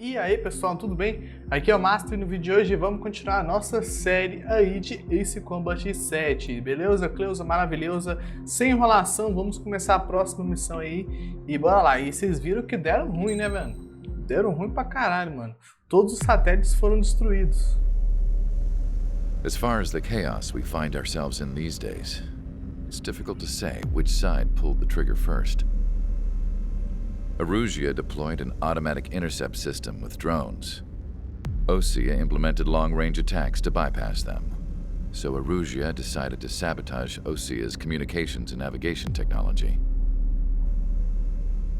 E aí pessoal, tudo bem? Aqui é o Master e no vídeo de hoje vamos continuar a nossa série aí de Ace Combat 7, beleza? Cleusa, maravilhosa, sem enrolação, vamos começar a próxima missão aí e bora lá. E vocês viram que deram ruim, né, mano? Deram ruim pra caralho, mano. Todos os satélites foram destruídos. As far as the chaos we find ourselves in these days, it's difficult to say which side pulled the trigger first. Erusea deployed an automatic intercept system with drones. Osea implemented long-range attacks to bypass them. So Erusea decided to sabotage Osea's communications and navigation technology.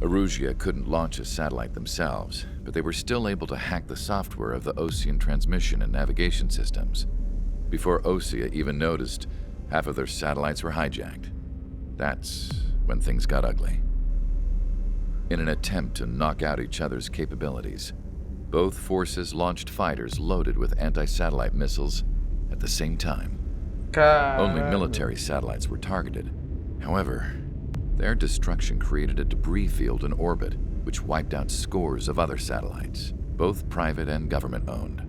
Erusea couldn't launch a satellite themselves, but they were still able to hack the software of the Osean transmission and navigation systems. Before Osea even noticed, half of their satellites were hijacked. That's when things got ugly. In an attempt to knock out each other's capabilities, both forces launched fighters loaded with anti-satellite missiles at the same time. Only military satellites were targeted. However, their destruction created a debris field in orbit, which wiped out scores of other satellites, both private and government-owned.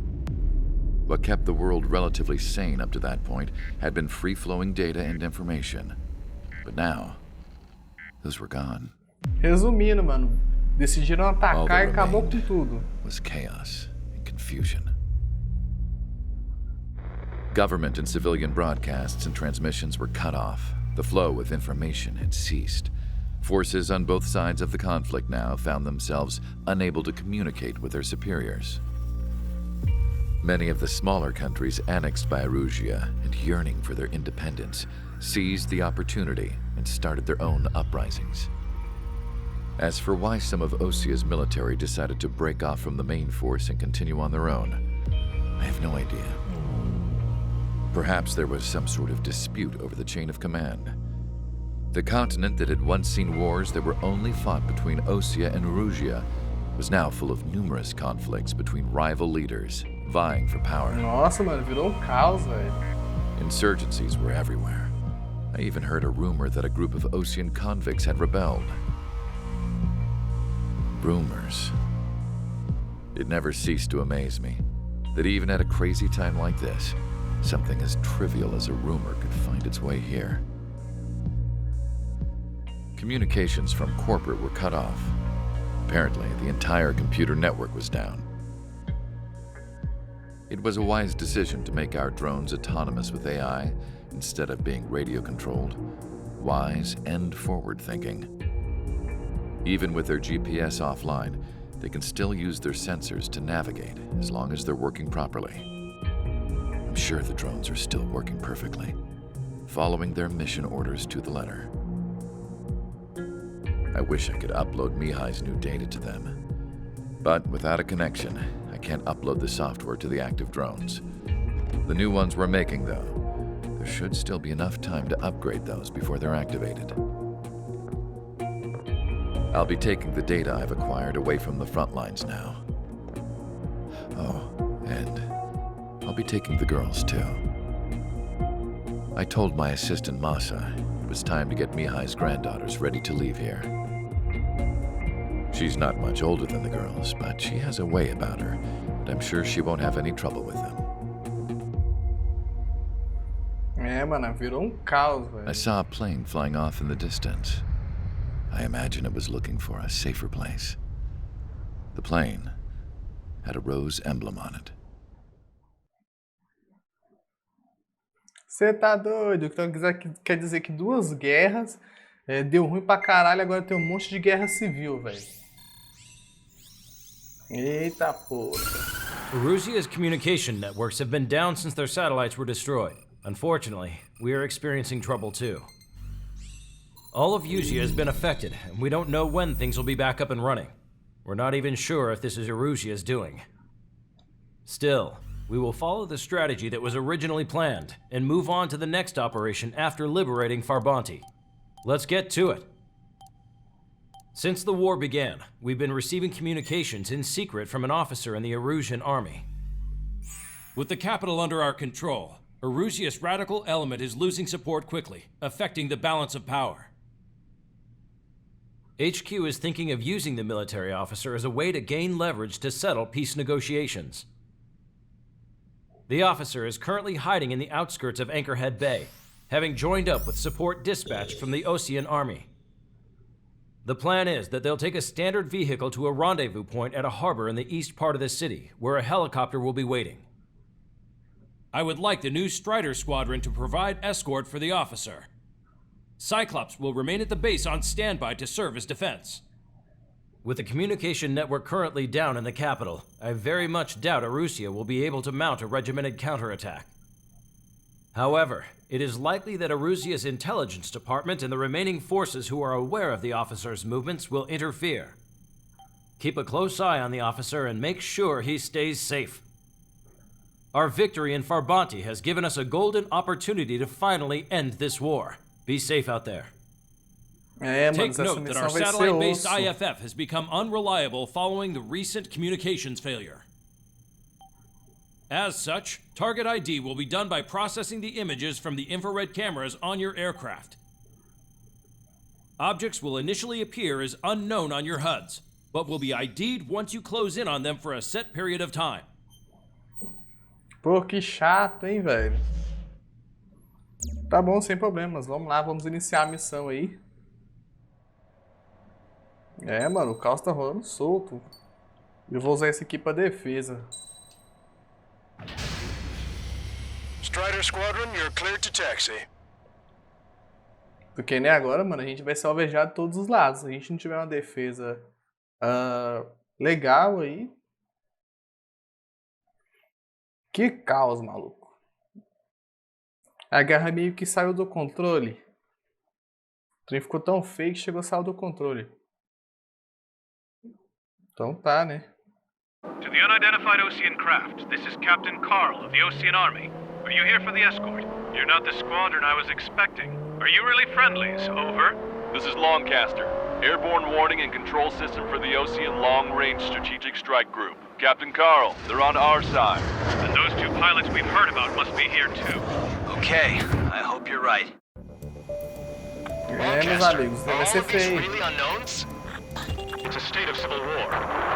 What kept the world relatively sane up to that point had been free-flowing data and information. But now, those were gone. Resumindo, mano, decidiram All atacar that e acabou com remained tudo. was chaos and confusion. Government and civilian broadcasts and transmissions were cut off. The flow of information had ceased. Forces on both sides of the conflict now found themselves unable to communicate with their superiors. Many of the smaller countries annexed by Erusea and yearning for their independence seized the opportunity and started their own uprisings. As for why some of Osea's military decided to break off from the main force and continue on their own, I have no idea. Perhaps there was some sort of dispute over the chain of command. The continent that had once seen wars that were only fought between Osea and Erusea was now full of numerous conflicts between rival leaders vying for power. Nossa, mano, virou caos, velho. Insurgencies were everywhere. I even heard a rumor that a group of Osean convicts had rebelled. Rumors. It never ceased to amaze me that even at a crazy time like this, something as trivial as a rumor could find its way here. Communications from corporate were cut off. Apparently, the entire computer network was down. It was a wise decision to make our drones autonomous with AI instead of being radio-controlled. Wise and forward-thinking. Even with their GPS offline, they can still use their sensors to navigate as long as they're working properly. I'm sure the drones are still working perfectly, following their mission orders to the letter. I wish I could upload Mihai's new data to them. But without a connection, I can't upload the software to the active drones. The new ones we're making, though, there should still be enough time to upgrade those before they're activated. I'll be taking the data I've acquired away from the front lines now. Oh, and I'll be taking the girls too. I told my assistant Masa it was time to get Mihai's granddaughters ready to leave here. She's not much older than the girls, but she has a way about her, and I'm sure she won't have any trouble with them. É, mano, virou caos, velho. I saw a plane flying off in the distance. I imagine it was looking for a safer place. The plane had a rose emblem on it. Você tá doido? Então quer dizer que duas guerras deu ruim pra caralho, agora tem um monte de guerra civil, velho. Eita porra. Erusea's communication networks have been down since their satellites were destroyed. Unfortunately, we are experiencing trouble too. All of Usea has been affected, and we don't know when things will be back up and running. We're not even sure if this is Erusea's doing. Still, we will follow the strategy that was originally planned and move on to the next operation after liberating Farbanti. Let's get to it. Since the war began, we've been receiving communications in secret from an officer in the Erusean army. With the capital under our control, Erusea's radical element is losing support quickly, affecting the balance of power. HQ is thinking of using the military officer as a way to gain leverage to settle peace negotiations. The officer is currently hiding in the outskirts of Anchorhead Bay, having joined up with support dispatch from the Ocean Army. The plan is that they'll take a standard vehicle to a rendezvous point at a harbor in the east part of the city, where a helicopter will be waiting. I would like the new Strider Squadron to provide escort for the officer. Cyclops will remain at the base on standby to serve as defense. With the communication network currently down in the capital, I very much doubt Erusea will be able to mount a regimented counterattack. However, it is likely that Erusea's intelligence department and the remaining forces who are aware of the officer's movements will interfere. Keep a close eye on the officer and make sure he stays safe. Our victory in Farbanti has given us a golden opportunity to finally end this war. Be safe out there. Take note that our satellite-based IFF has become unreliable following the recent communications failure. As such, target ID will be done by processing the images from the infrared cameras on your aircraft. Objects will initially appear as unknown on your HUDs, but will be ID'd once you close in on them for a set period of time. Pô, que chato, hein, velho? Tá bom, sem problemas. Vamos lá, vamos iniciar a missão aí. É, mano, o caos tá rolando solto. Eu vou usar isso aqui pra defesa. Strider Squadron, you're cleared to taxi. Porque, né, agora, mano, a gente vai ser alvejado de todos os lados. Se a gente não tiver uma defesa legal aí... Que caos, maluco. A guerra meio que saiu do controle. O trem ficou tão feio que chegou a sair do controle. Então tá, né? To the unidentified Ocean craft, this is Captain Carl of the Ocean Army. Are you here for the escort? You're not the squadron I was expecting. Are you really friendlies? Over. This is Longcaster. Airborne warning and control system for the Ocean Long-Range Strategic Strike Group. Captain Carl, they're on our side. And those two pilots we've heard about must be here too. Okay, I hope you're right. É, meus amigos, vai ser feio. Really unknowns? It's a state of civil war.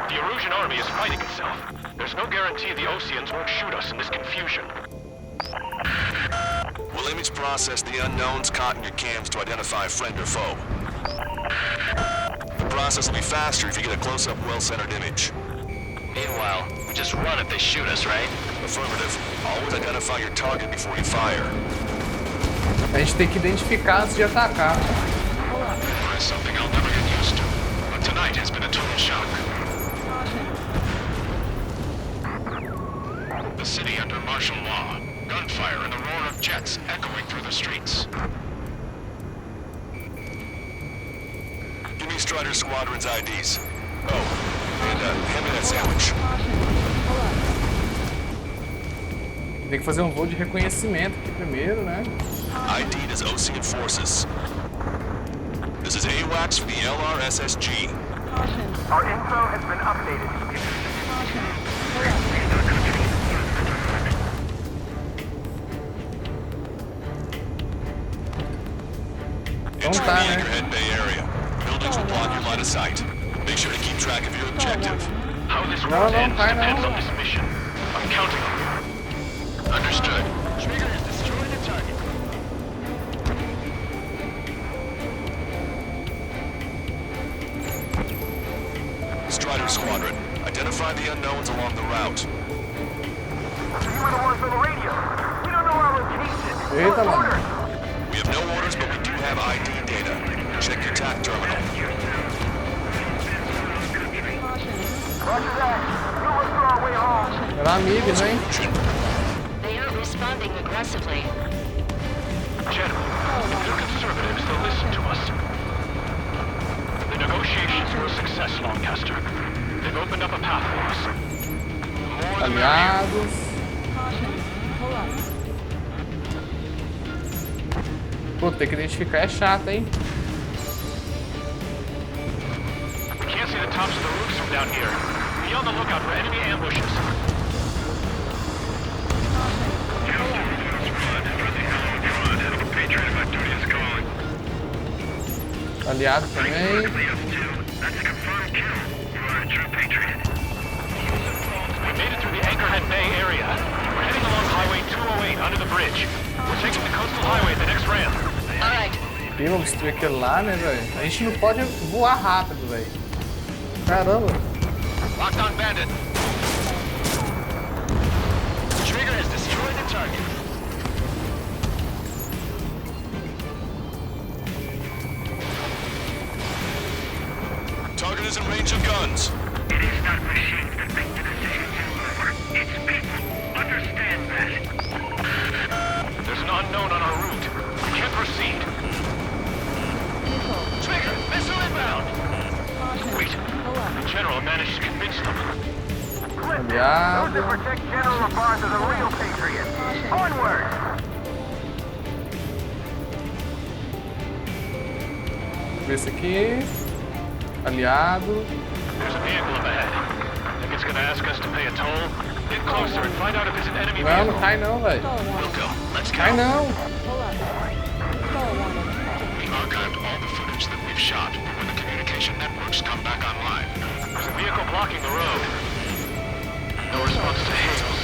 The Erusean army is fighting itself. There's no guarantee the Oceans won't shoot us in this confusion. We'll image process the unknowns caught in your cams to identify friend or foe. The process will be faster if you get a close-up, well-centered image. Meanwhile, we just run if they shoot us, right? Affirmative. Always identify your target before you fire. A gente tem que identificar antes de atacar. That's something I'll never get used to. But tonight has been a total shock. The city under martial law. Gunfire and the roar of jets echoing through the streets. Give me Strider Squadron's IDs. Oh, and hand me that sandwich. Tem que fazer um voo de reconhecimento aqui primeiro, né? ID'd as Ocean Forces. This is AWACS for the LRSSG. Our info has been updated. Enter tá, the né? Anchorhead Bay area. Buildings will block your line of sight. Make sure to keep track of your objective. How this No, world no, ends I depends know. on this mission. I'm counting on you. Understood. Trigger is destroying the target. Strider Squadron, identify the unknowns along the route. You were the ones on the radio. We don't know our location. Eita, mano. We have no orders, but we do have ID data. Check your TAC terminal. Roger that. We'll look for our way home. Era amigos, hein? They aren't responding aggressively. Gentlemen, if they're conservatives, they'll listen to us. The negotiations were a success, Lancaster. They've opened up a path for us. The more the merrier. Aliados. Pô, ter que identificar é chato, hein? We can't see the tops of the roofs from down here. Be on the lookout for enemy ambushes. Aliado também. That's a confirmed kill. You are a true patriot. We made it through the Anchorhead Bay area. We're heading along Highway 208 under the bridge. We're taking the coastal highway at the next ramp. Alright. E vamos destruir aquele lá, né, velho? A gente não pode voar rápido, velho. Caramba. Locked on bandit. Trigger has destroyed the target. Target is in range of guns. It is not machines that make the decisions anymore. It's people. Understand that. There's an unknown on our route. We can't proceed. Trigger, missile inbound. Wait. The General managed to convince them. Aliado. protect General LaBarge as a real patriot. Onward! Ver esse aqui. Aliado. There's a vehicle up ahead. Think it's gonna ask us to pay a toll? Get closer and find out if it's an enemy Não, vehicle. não cai não, velho. We'll go. Let's Cai go. não. We archived all the footage that we've shot when the communication networks come back online. There's a vehicle blocking the road. No response to hails.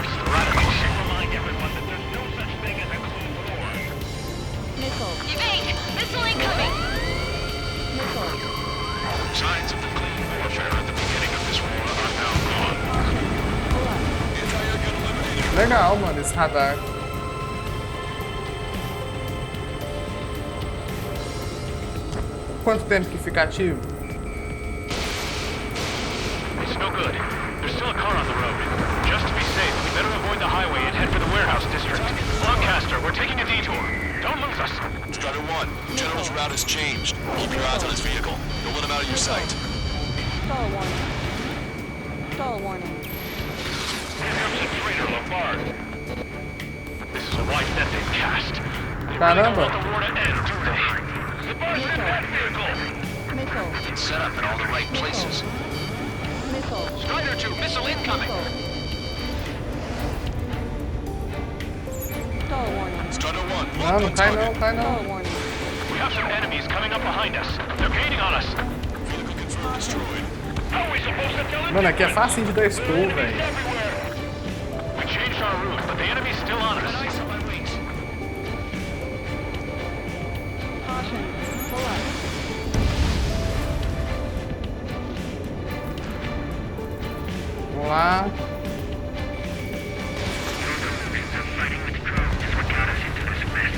It's the radicals. Remind everyone that there's no such thing as a closed door. Evade! Missile incoming! Signs of the clean warfare at the beginning of this war are now gone. Anti-airgun eliminated. Legal, mano, esse radar. Quanto tempo que fica ativo? It's no good. There's still a car on the road. Just to be safe, we better avoid the highway and head for the warehouse district. Lancaster, we're taking a detour. Don't lose us. Strider 1, General's route has changed. Keep your eyes on his vehicle. Don't let him out of your sight. Stall warning. Stall warning. Here comes the traitor, LaBarge. This is a wide net they've cast. They really don't Caramba. want the war to end, do they? LaBarge in that vehicle! Missile. It's set up in all the right places. Missile. Strider 2, missile incoming. Stall warning. Strider 1, Não, locked não on cai não, target. cai Stall não. warning. We have some enemies coming up behind us. They're gaining on us. Vehicle confirmed destroyed. How are we supposed to tell them? Mano, aqui é fácil de dar stun, velho. Everywhere! We changed our route, but the enemy's still on us. Eyes on my wings. Caution. Pull up. Vamos lá. Fighting with drones is what got us into this mess.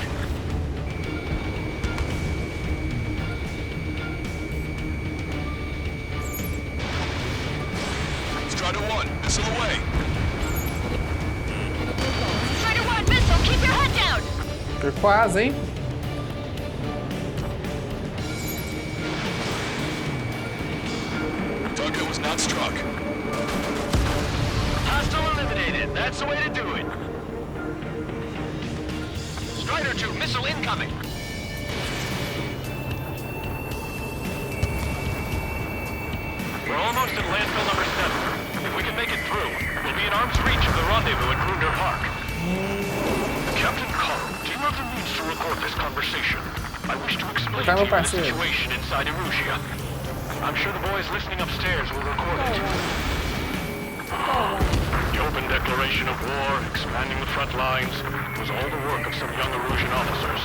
Strider 1, missile away. Strider 1, missile, keep your head down! Foi quase, hein? Target was not struck. Hostile eliminated. That's the way to do it. Strider 2, missile incoming. We're almost at landfill number 7. If we can make it through, we'll be in arm's reach of the rendezvous at Grunder Park. Captain Carl, do you have the means to record this conversation? I wish to explain Tá, to meu you the parceiro. situation inside Erusea. I'm sure the boys listening upstairs will record it. The open declaration of war, expanding the front lines, was all the work of some young Erusean officers.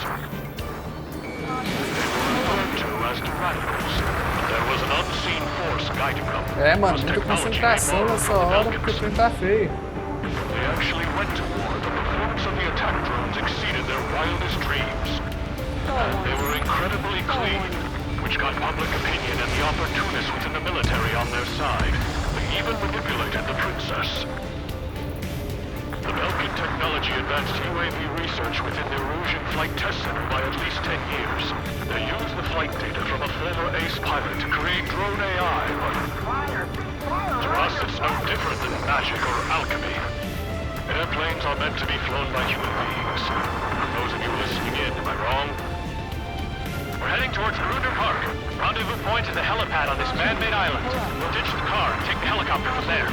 They were referred to as the radicals, but there was an unseen force guiding them. É, mano, muita concentração nessa hora porque o trem tá feio. They actually went to war. The performance of the attack drones exceeded their wildest dreams. And they were incredibly clean, which got public opinion and the opportunists within the military on their side. They even manipulated the princess. The Belkin technology advanced UAV research within the Erusean Flight Test Center by at least 10 years. They used the flight data from a former ace pilot to create drone AI, but to us it's no different than magic or alchemy. Airplanes are meant to be flown by human beings. For those of you listening in, am I wrong? We're heading towards Grunder Park. Rendezvous point is the helipad on this man-made island. We'll ditch the car and take the helicopter from there.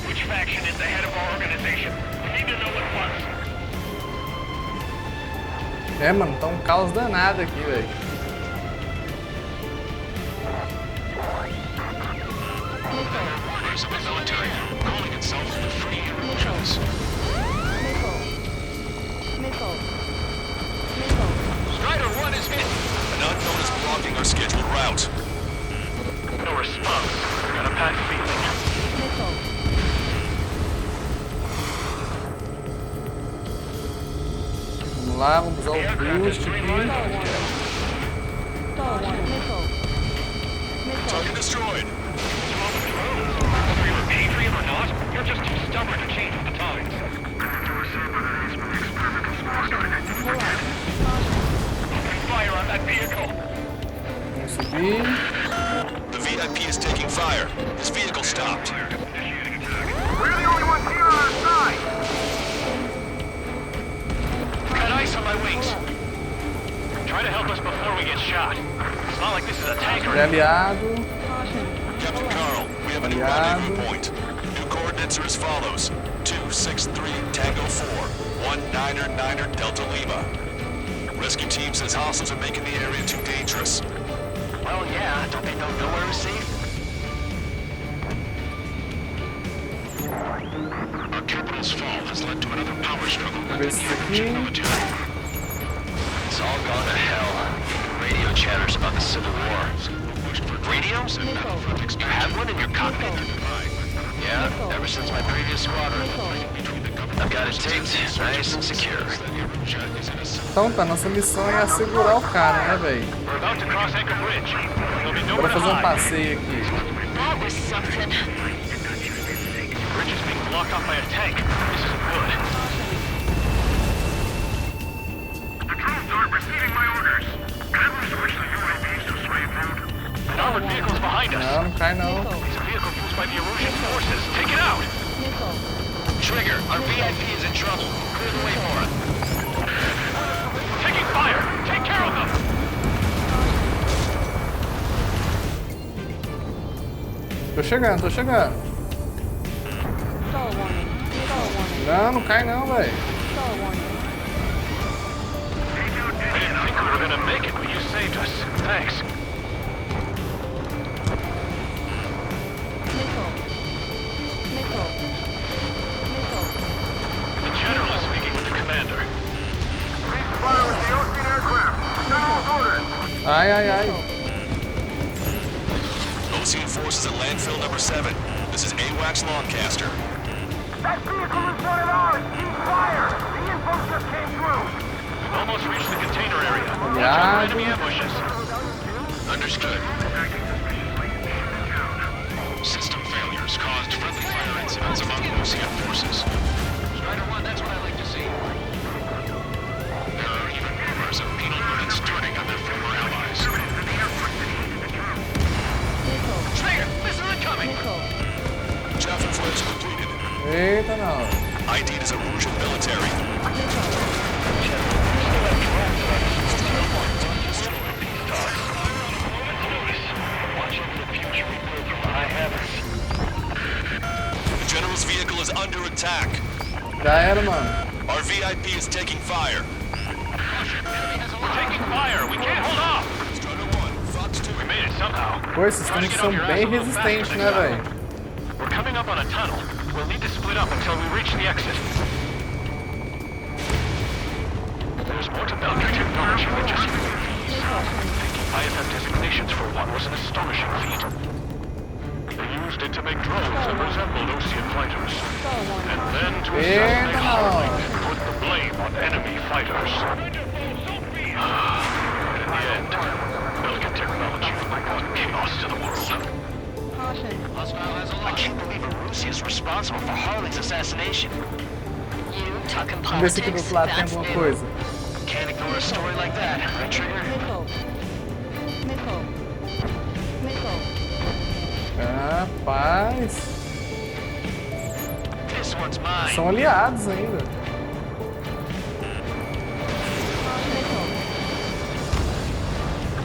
Which faction is the head of our organization? We need to know at once. É, mano, tá um caos danado aqui, velho. members of the military calling itself the Free Eruseans. Missile. Strider 1 is hit. An unknown is blocking our scheduled route. No response. I got a bad feeling. Missile. Vamos lá, vamos usar o boost aqui. Target destroyed. Whether you're a patriot or not, you're just too stubborn to change with the times. Open fire on that vehicle. Vamos subir. The VIP is taking fire. His vehicle stopped. We're the only ones here on our side. Got ice on my wings. Try to help us before we get shot. It's not like this is a tanker. Aliado. Captain Carl, we have a new Aliado. rendezvous point. New coordinates are as follows: 263 Tango 4, 19er Delta Lima. Rescue team says hostiles are making the area too dangerous. Well, yeah, don't they know nowhere is safe? Our capital's fall has led to another power struggle with the Esse aqui. Egyptian military. It's all gone to hell. Radio chatters about the Civil War. Radios? You have one in your cockpit? Yeah, ever since my previous squadron. I've got it taped, nice and secure. Então tá, nossa missão é assegurar o cara, né, velho? We're about to cross Anchor Bridge. There'll be Bora nowhere to fazer um hide. passeio aqui. That was something. The bridge is being blocked off by a tank. This isn't good. The drones aren't receiving my orders. Can we switch the UAVs to slave mode? An armored vehicle's behind us. Não, não cai não. It's a vehicle used by the Erusean forces. Take it out! Trigger, our VIP is in trouble. Clear the way for it. Taking fire! Take care of them! Tô chegando, tô chegando. Não, não cai não, velho. I didn't think we were gonna make it, but you saved us. Thanks. The general is speaking with the commander. Please fire with the Ocean aircraft. General's orders. Ai, ai, ai. Ocean forces at landfill number 7. This is AWACS Lancaster. That vehicle is one of ours. Keep fire. The info just came through. We've almost reached the container area. Watch out for enemy ambushes. Understood. System failures caused friendly fire incidents among Ocean forces. Strider 1, that's what I like to see. There are even rumors of penal units turning on their former allies. Trigger, missile incoming. Chaffin flares completed. Eita, não. ID'd as Erusean military. Watch over the future we build from the high heavens. The general's vehicle is under attack. Já era, mano. Our VIP is taking fire. We're taking fire. We can't hold off. Strider 1, Fox 2. We made it somehow. Pô, esses tanques são bem resistentes, né, velho? We're coming up on a tunnel. We'll need to split up until we reach the exit. There's more to military technology than just IFF designations for one was an astonishing feat. They used it to make drones that resembled Ocean fighters. And then to assassinate Harley and put the blame on enemy fighters. And in the end, military technology brought chaos to the world. I can't believe Erusea is responsible for Harley's assassination. You talking Vamos ver se aqui do politics? outro lado tem That's alguma new. coisa. Can't ignore a story like that, right, Trigger? Rapaz. This one's mine. São aliados ainda.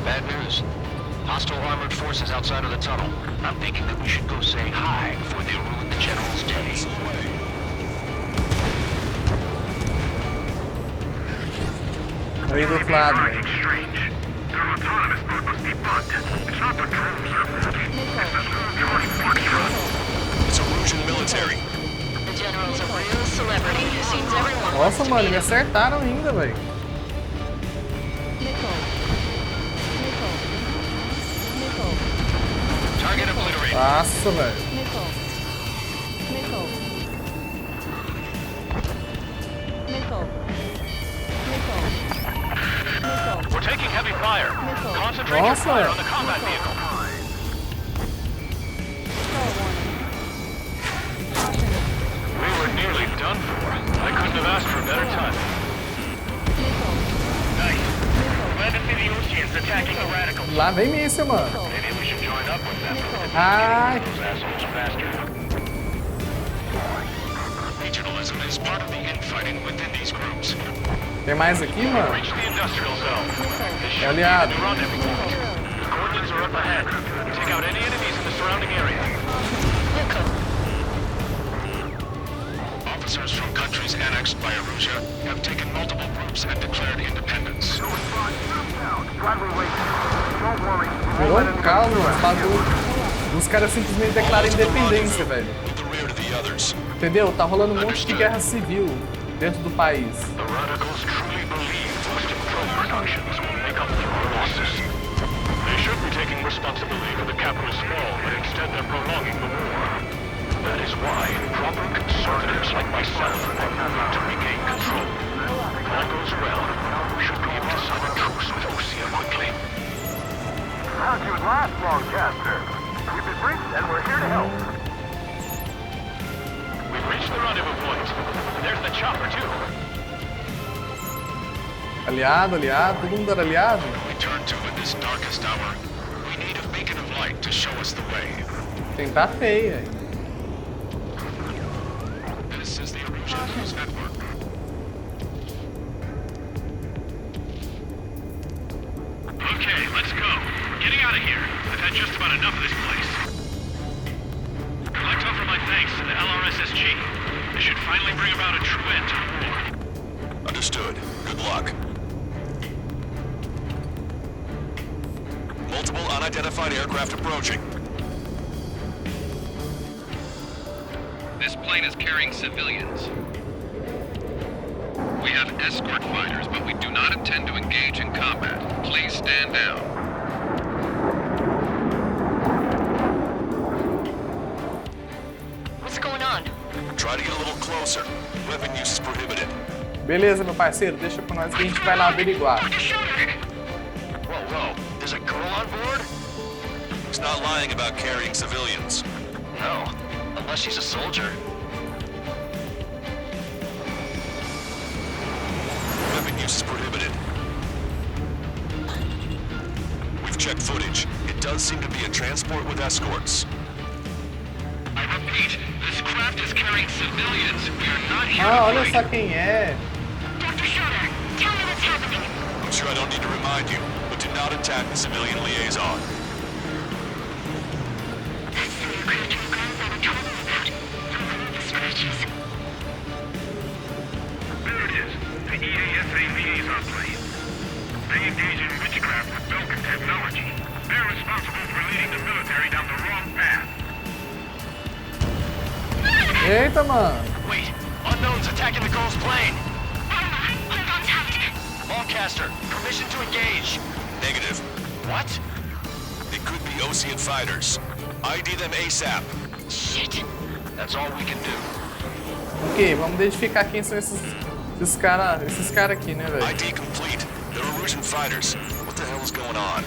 Bad news. Hostile armored forces outside of the tunnel. I'm thinking that we should go say hi before they ruin the general's day. Aí do outro lado, velho. Strange. Their autonomous mode must be bugged. It's not the drones they're blocking. It's the small charge block. Nossa, mano, me acertaram ainda, velho. Target obliterated. Nossa, velho. We're taking heavy fire. Concentrate your fire on the combat vehicle. We were nearly done for. I couldn't have asked for a better time. Nice. Glad to see the Oceans attacking the radicals. Lá vem míssil, mano. Maybe we should join up with them. Ai. Those assholes faster. Regionalism is part of the infighting within these groups. Tem mais aqui, mano? Reach the industrial zone. This should be aliado. the rendezvous point. The coordinates are up ahead. Take out any enemies in the surrounding area. Officers from countries annexed by Erusea have taken multiple groups and declared independence. Virou um caos, mano. Bagulho. Os caras simplesmente declaram independência, velho. With the rear to the others. Entendeu? Tá rolando um monte de guerra civil dentro do país. The radicals truly believe boosting drone productions will make up for our losses. They should be taking responsibility for the capital's fall, but instead they're prolonging the war. That is why proper conservatives like myself are moving to regain control. If all goes well, we should be able to sign a truce with Osea quickly. How'd you last, Longcaster? We've been briefed and we're here to help. We've reached the rendezvous point. There's the chopper, too. Aliado, aliado, todo mundo era aliado? We turn to in this darkest hour. We need a beacon of light to show us the way. Tentar feia. This is the Erusea News Network. Okay, let's go. We're getting out of here. I've had just about enough of this place. I'd like to offer my thanks to the LRSSG. This should finally bring about a true end to the war. Understood. Good luck. Multiple unidentified aircraft approaching. This plane is carrying civilians. We have escort fighters, but we do not intend to engage in combat. Please stand down. What's going on? Try to get a little closer. Weapon use is prohibited. Beleza, meu parceiro, deixa com nós que a gente vai lá averiguar. Whoa, whoa. There's a girl on board? He's not lying about carrying civilians. No, unless she's a soldier. Weapon use is prohibited. We've checked footage. It does seem to be a transport with escorts. I repeat, this craft is carrying civilians. We are not here Ah, to olha fight. só quem é. Dr. Schroeder, tell me what's happening. I'm sure I don't need to remind you, but do not attack the civilian liaison. That's the aircraft your grandfather told me about. From one of the scratches. There it is. The EASA liaison plane. They engage in witchcraft with Belkin technology. They're responsible for leading the military down the wrong path. Eita, mano. Wait, unknowns attacking the girl's plane. Hold on tight. Longcaster, permission to engage. Negative. What? It could be Ocean fighters. ID them ASAP. Shit. That's all we can do. Ok, vamos identificar quem são esses cara aqui, né, velho? ID complete. They're Erusean fighters. What the hell is going on?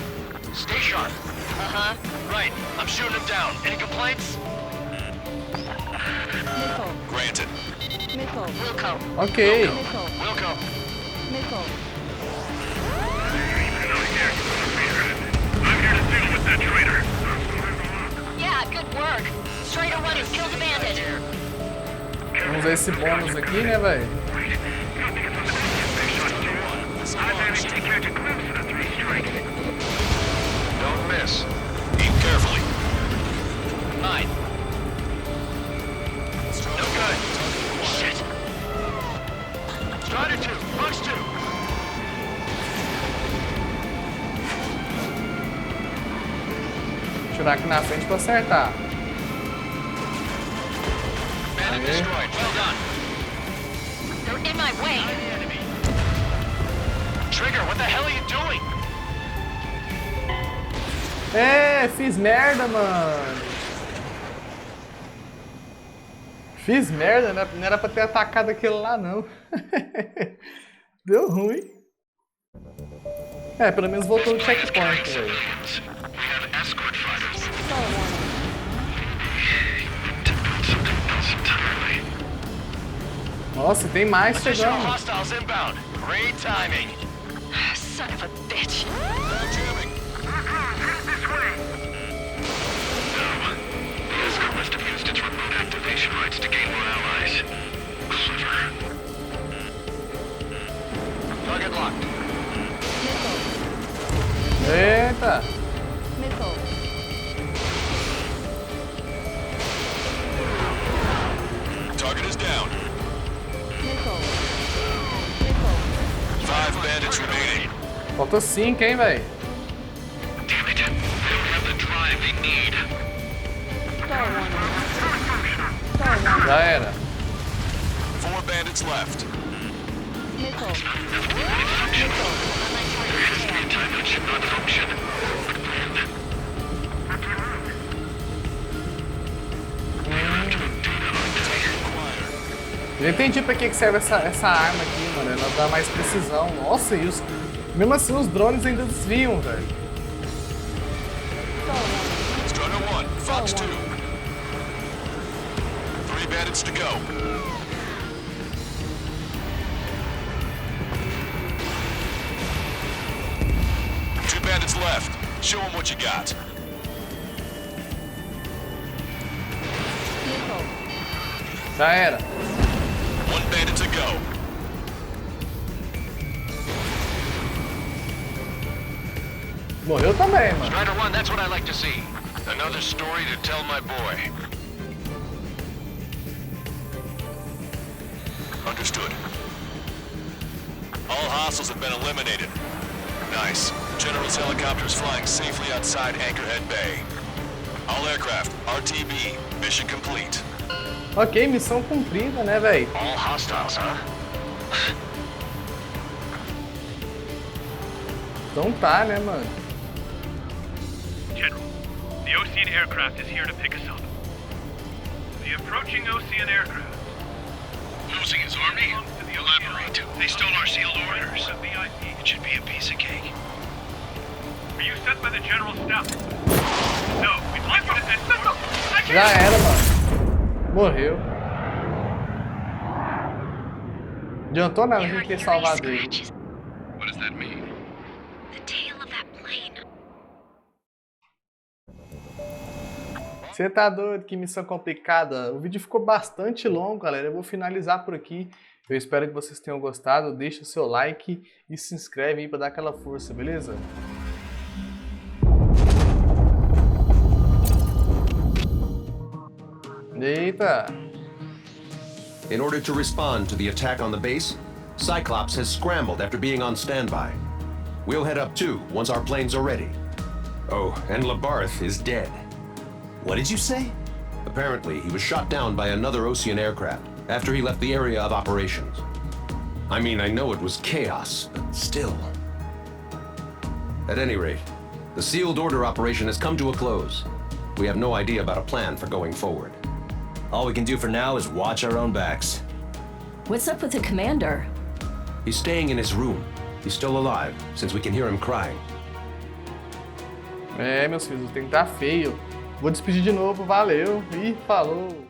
Stay sharp. Uh-huh. Right, I'm shooting them down. Any complaints? Missile. Granted. Missile. Wilco. Ok. Missile. Wilco. Missile. I'm here to deal with that traitor. Yeah, good work. Straight away, he's killed a bandit. Vamos usar esse bônus aqui, né, velho? I managed to catch a glimpse of the three strikes. Don't miss. Aim carefully. Mine. No good. Shit. Strider 2, punch 2. Tirar aqui na frente pra acertar. Bandit destroyed. Well done. in my way. Trigger, what the hell are you doing? É, fiz merda, mano. Fiz merda, não era pra ter atacado aquele lá, não. Deu ruim. É, pelo menos voltou no checkpoint, velho. Nossa, tem mais chegando. Hostiles inbound. Great timing. Son of a bitch. This way. The escort must have used its remote activation rights to gain more allies. Clever. Target locked. Eita. Missile. Target is down. Missile. Missile. 5 bandits remaining. Faltou 5, hein, velho? Damn it. They don't have the drive they need. Star one. Star one. Já era. 4 bandits left. Missile. There has to be a time that should not function. Eu entendi pra que serve essa arma aqui, mano. Ela dá mais precisão. Nossa, e mesmo assim os drones ainda desviam, velho. Strider 1, Fox 2. 3 bandits to go. Two bandits left. Show them what you got. Já era. 1 bandit to go. Morreu também, mano. Strider 1, that's what I like to see. Another story to tell my boy. Understood. All hostiles have been eliminated. Nice. General's helicopter is flying safely outside Anchorhead Bay. All aircraft, RTB, mission complete. Ok, missão cumprida, né, velho? All hostiles, huh? Então tá, né, mano? General, the Ocean aircraft is here to pick us up. The approaching Ocean aircraft. Losing his army? Elaborate. They stole our sealed orders. VIP. It should be a piece of cake. Were you sent by the General's staff? No, we'd like you to escort. Já era, mano. Morreu. Adiantou nada a gente ter salvado ele. What does that mean? The tail of that plane. Você tá doido? Que missão complicada. O vídeo ficou bastante longo, galera. Eu vou finalizar por aqui. Eu espero que vocês tenham gostado. Deixa o seu like e se inscreve aí pra dar aquela força, beleza? Eita! In order to respond to the attack on the base, Cyclops has scrambled after being on standby. We'll head up too, once our planes are ready. Oh, and Labarth is dead. What did you say? Apparently, he was shot down by another Ocean aircraft after he left the area of operations. I mean, I know it was chaos, but still. At any rate, the sealed order operation has come to a close. We have no idea about a plan for going forward. All we can do for now is watch our own backs. What's up with the commander? He's staying in his room. He's still alive, since we can hear him crying. É, meus filhos, tem que estar feio. Vou despedir de novo, valeu e falou!